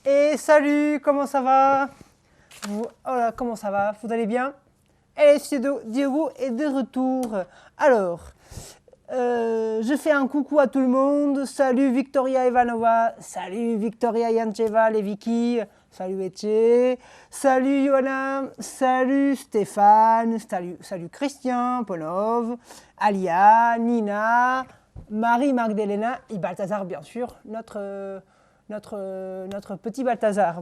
Et salut, comment ça va? Voilà, comment ça va? Vous allez bien? Et Diego est de retour. Alors, je fais un coucou à tout le monde. Salut Victoria Ivanova, salut Victoria Yancheva, les Vicky, salut Etche, salut Johanna, salut Stéphane, salut Christian, Ponov, Alia, Nina, Marie-Magdalena et Balthazar, bien sûr, notre petit Balthazar.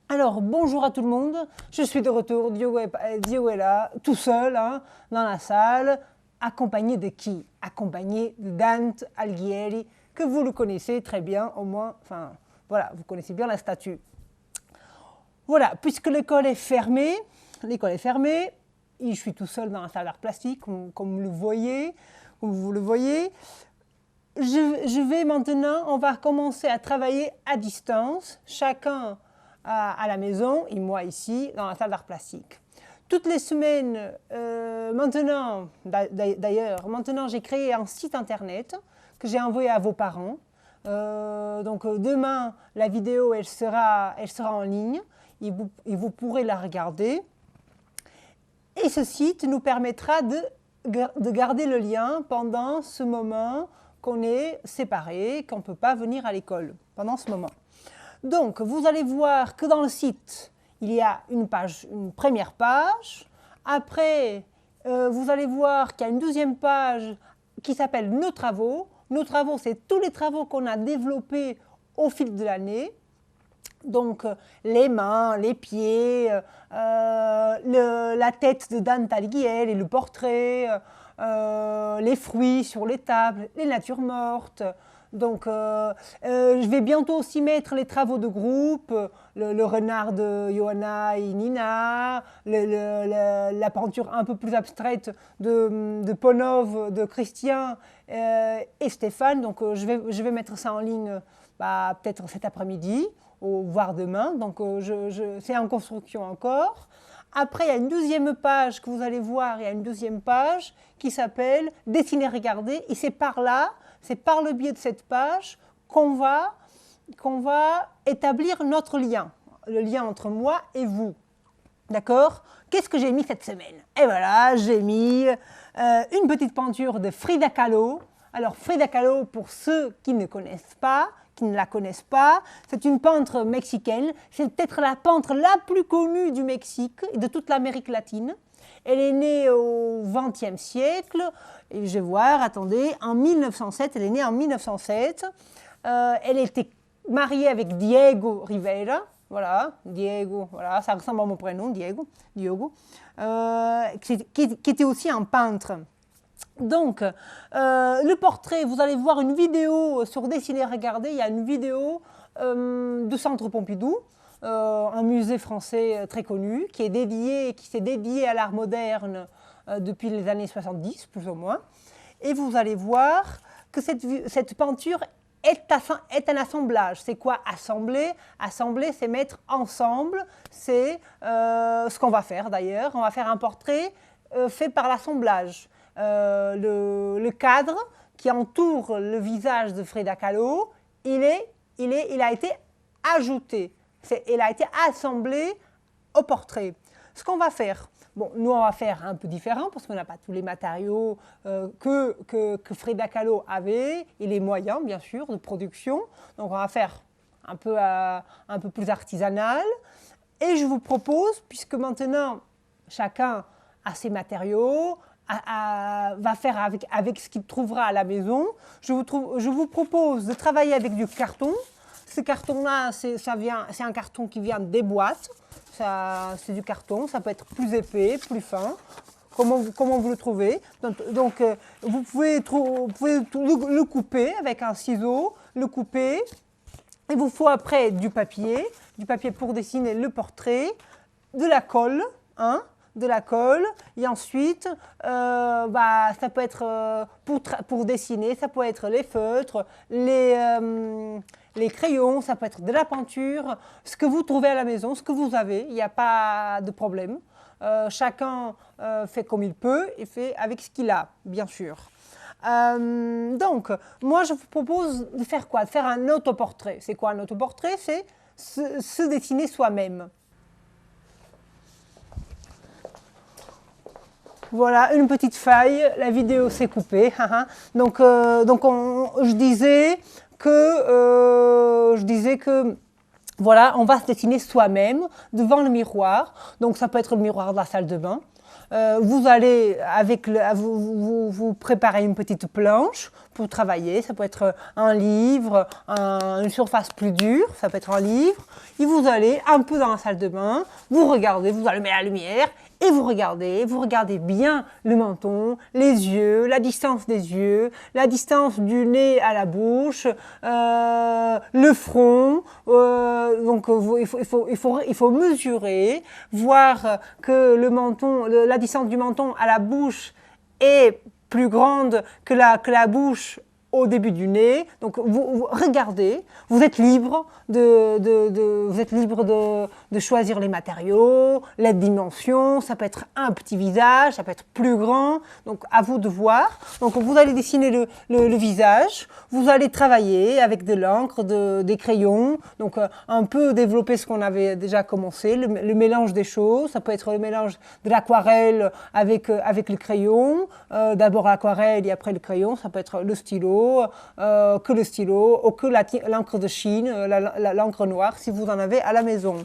Alors, bonjour à tout le monde, je suis de retour, Diogo est là, tout seul, hein, dans la salle, accompagné de qui? Accompagné de Dante Alighieri, que vous le connaissez très bien, au moins, enfin, voilà, vous connaissez bien la statue. Voilà, puisque l'école est fermée, et je suis tout seul dans la salle d'art plastique, comme vous le voyez, je vais maintenant, on va commencer à travailler à distance, chacun à la maison et moi ici dans la salle d'art plastique. Toutes les semaines, maintenant j'ai créé un site internet que j'ai envoyé à vos parents. Donc demain, la vidéo elle sera en ligne et vous pourrez la regarder. Et ce site nous permettra de garder le lien pendant ce moment qu'on est séparés, qu'on ne peut pas venir à l'école pendant ce moment. Donc, vous allez voir que dans le site, il y a une première page. Après, vous allez voir qu'il y a une deuxième page qui s'appelle Nos travaux. Nos travaux, c'est tous les travaux qu'on a développés au fil de l'année. Donc, les mains, les pieds, la tête de Dante Alighieri et le portrait, les fruits sur les tables, les natures mortes. Donc, je vais bientôt aussi mettre les travaux de groupe, le renard de Johanna et Nina, la peinture un peu plus abstraite de Ponov, de Christian et Stéphane. Donc, je vais mettre ça en ligne peut-être cet après-midi, voire demain. Donc, c'est en construction encore. Après, il y a une deuxième page que vous allez voir, il y a une deuxième page qui s'appelle « Dessiner, regarder » et c'est par là, c'est par le biais de cette page qu'on va établir notre lien, le lien entre moi et vous. D'accord? Qu'est-ce que j'ai mis cette semaine? Et voilà, j'ai mis une petite peinture de Frida Kahlo. Alors Frida Kahlo, pour ceux qui ne connaissent pas, qui ne la connaissent pas, c'est une peintre mexicaine, c'est peut-être la peintre la plus connue du Mexique et de toute l'Amérique latine. Elle est née au XXe siècle, et je vais voir, attendez, en 1907, elle est née en 1907. Elle était mariée avec Diego Rivera, voilà, Diego, voilà, ça ressemble à mon prénom, Diogo, qui était aussi un peintre. Donc, le portrait, vous allez voir une vidéo sur Dessiner, regarder, il y a une vidéo de Centre Pompidou, un musée français très connu, qui s'est dédié à l'art moderne depuis les années 70, plus ou moins. Et vous allez voir que cette peinture est un assemblage. C'est quoi assembler? Assembler, c'est mettre ensemble. C'est ce qu'on va faire d'ailleurs. On va faire un portrait fait par l'assemblage. Le cadre qui entoure le visage de Frida Kahlo, il a été ajouté. Il a été assemblé au portrait. Ce qu'on va faire, bon, nous on va faire un peu différent parce qu'on n'a pas tous les matériaux que Frida Kahlo avait et les moyens, bien sûr, de production. Donc on va faire un peu plus artisanal. Et je vous propose, puisque maintenant chacun a ses matériaux, va faire avec ce qu'il trouvera à la maison, je vous propose de travailler avec du carton. Ce carton-là, c'est un carton qui vient des boîtes. C'est du carton, ça peut être plus épais, plus fin, comment vous le trouvez. Donc vous pouvez le couper avec un ciseau, le couper. Il vous faut après du papier pour dessiner le portrait, de la colle, hein, et ensuite ça peut être pour dessiner, ça peut être les feutres, les crayons, ça peut être de la peinture, ce que vous trouvez à la maison, ce que vous avez, il n'y a pas de problème. Chacun fait comme il peut et fait avec ce qu'il a, bien sûr. Donc, moi, je vous propose de faire quoi? De faire un autoportrait. C'est quoi un autoportrait? C'est se dessiner soi-même. Voilà, une petite faille, la vidéo s'est coupée. Donc, je disais que voilà, on va se dessiner soi-même devant le miroir. Donc ça peut être le miroir de la salle de bain. Vous allez vous préparer une petite planche pour travailler. Ça peut être un livre, une surface plus dure, ça peut être un livre. Et vous allez un peu dans la salle de bain, vous regardez, vous allumez la lumière et vous regardez bien le menton, les yeux, la distance des yeux, la distance du nez à la bouche, le front. Donc il faut mesurer, voir que le menton, la distance du menton à la bouche est plus grande que la bouche au début du nez. Donc vous regardez, vous êtes libre de choisir les matériaux, les dimensions, ça peut être un petit visage, ça peut être plus grand, donc à vous de voir. Donc vous allez dessiner le visage, vous allez travailler avec de l'encre, des crayons, donc un peu développer ce qu'on avait déjà commencé, le mélange des choses, ça peut être le mélange de l'aquarelle avec le crayon, d'abord l'aquarelle et après le crayon, ça peut être le stylo, que le stylo ou que l'encre de Chine, l'encre noire si vous en avez à la maison.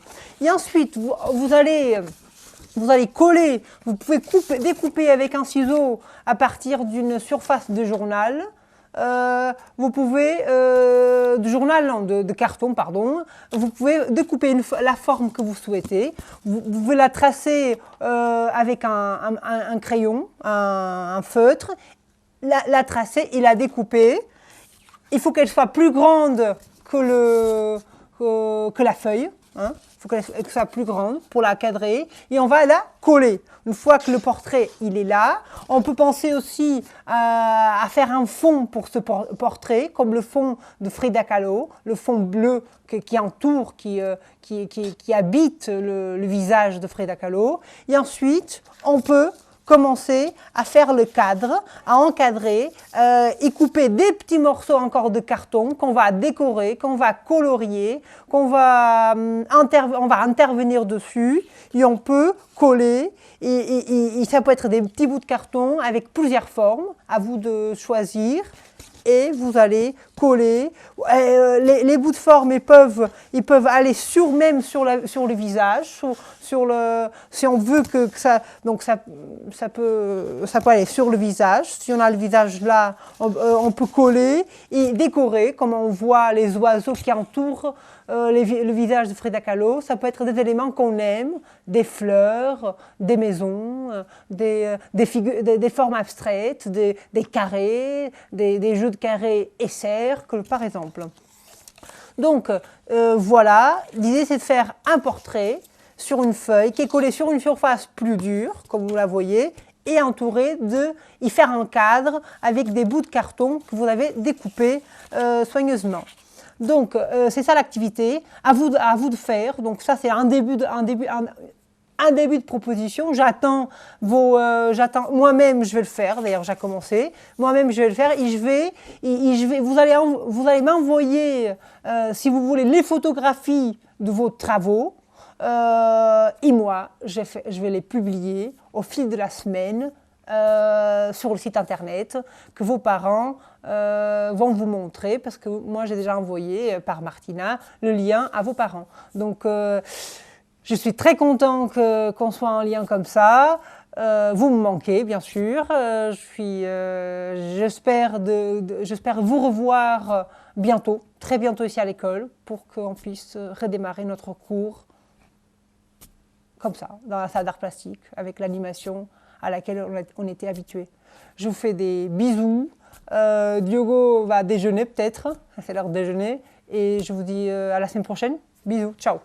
Et ensuite, vous allez coller, vous pouvez découper avec un ciseau à partir d'une surface de journal. Vous pouvez, de carton, pardon, vous pouvez découper la forme que vous souhaitez. Vous pouvez la tracer avec un crayon, un feutre, la tracer et la découper. Il faut qu'elle soit plus grande que la feuille. Il faut qu'elle soit plus grande pour la cadrer. Et on va la coller. Une fois que le portrait il est là, on peut penser aussi à faire un fond pour ce portrait, comme le fond de Frida Kahlo, le fond bleu qui entoure, qui habite le visage de Frida Kahlo. Et ensuite, on peut commencer à faire le cadre, à encadrer et couper des petits morceaux encore de carton qu'on va décorer, qu'on va colorier, on va intervenir dessus et on peut coller et ça peut être des petits bouts de carton avec plusieurs formes, à vous de choisir. Et vous allez coller. Les bouts de forme ils peuvent aller sur le visage, si on veut que ça, donc ça peut aller sur le visage. Si on a le visage là, on peut coller et décorer, comme on voit les oiseaux qui entourent le visage de Frida Kahlo. Ça peut être des éléments qu'on aime, des fleurs, des maisons, des formes abstraites, des carrés, des jeux de carrés et cercles, par exemple. Donc voilà, l'idée c'est de faire un portrait sur une feuille qui est collée sur une surface plus dure, comme vous la voyez, et entouré y faire un cadre avec des bouts de carton que vous avez découpés soigneusement. Donc c'est ça l'activité, à vous de faire. Donc ça c'est un début de proposition. J'attends moi-même je vais le faire. D'ailleurs j'ai commencé. Moi-même je vais le faire et vous allez m'envoyer si vous voulez les photographies de vos travaux. Et moi je vais les publier au fil de la semaine. Sur le site internet que vos parents vont vous montrer parce que moi j'ai déjà envoyé par Martina le lien à vos parents. Donc je suis très content qu'on soit en lien comme ça. Vous me manquez bien sûr. J'espère vous revoir bientôt, très bientôt ici à l'école pour qu'on puisse redémarrer notre cours comme ça, dans la salle d'art plastique, avec l'animation à laquelle on était habitué. Je vous fais des bisous. Diogo va déjeuner peut-être, c'est l'heure de déjeuner. Et je vous dis à la semaine prochaine. Bisous, ciao.